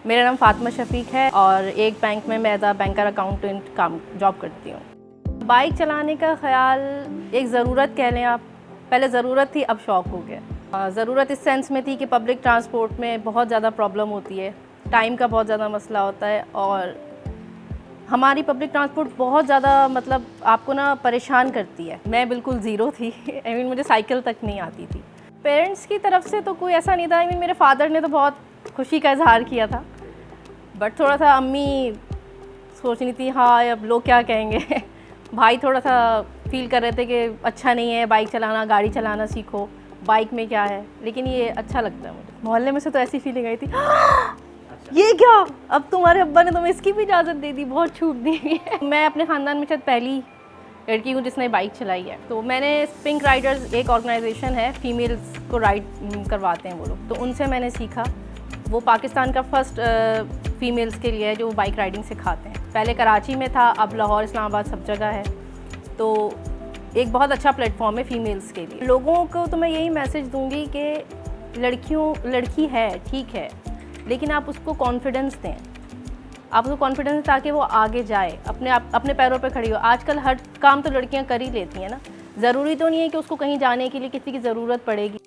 मेरा नाम फातिमा शफीक है और एक बैंक में मैं as a banker accountant job करती हूँ। बाइक चलाने का ख्याल एक ज़रूरत कह लें आप, पहले ज़रूरत थी अब शौक़ हो गया। ज़रूरत इस सेंस में थी कि पब्लिक ट्रांसपोर्ट में बहुत ज़्यादा प्रॉब्लम होती है, टाइम का बहुत ज़्यादा मसला होता है और हमारी पब्लिक ट्रांसपोर्ट बहुत ज़्यादा मतलब आपको ना परेशान करती है। मैं बिल्कुल ज़ीरो थी आई मीन मुझे साइकिल तक नहीं आती थी। पेरेंट्स की तरफ से तो कोई ऐसा नहीं था, आई मीन मेरे फादर ने तो बहुत खुशी का इजहार किया था, बट थोड़ा सा अम्मी सोच रही थी हाँ अब लोग क्या कहेंगे भाई थोड़ा सा फील कर रहे थे कि अच्छा नहीं है बाइक चलाना, गाड़ी चलाना सीखो, बाइक में क्या है, लेकिन ये अच्छा लगता है मुझे। मोहल्ले में से तो ऐसी फीलिंग आई थी ये क्या, अब तुम्हारे अब्बा ने तुम्हें इसकी भी इजाज़त दे दी, बहुत छूट दी है। मैं अपने ख़ानदान में शायद पहली लड़की हूँ जिसने बाइक चलाई है। तो मैंने पिंक राइडर्स एक ऑर्गेनाइजेशन है, फीमेल्स को राइड करवाते हैं वो लोग, तो उनसे मैंने सीखा। वो पाकिस्तान का फर्स्ट फीमेल्स के लिए है जो बाइक राइडिंग सिखाते हैं। पहले कराची में था, अब लाहौर, इस्लामाबाद सब जगह है। तो एक बहुत अच्छा प्लेटफॉर्म है फीमेल्स के लिए। लोगों को तो मैं यही मैसेज दूंगी कि लड़की है ठीक है, लेकिन आप उसको कॉन्फिडेंस दें, आप उसको कॉन्फिडेंस ताकि वो आगे जाए, अपने पैरों पे खड़ी हो। आजकल हर काम तो लड़कियां कर ही लेती हैं ना, ज़रूरी तो नहीं है कि उसको कहीं जाने के लिए किसी की ज़रूरत पड़ेगी।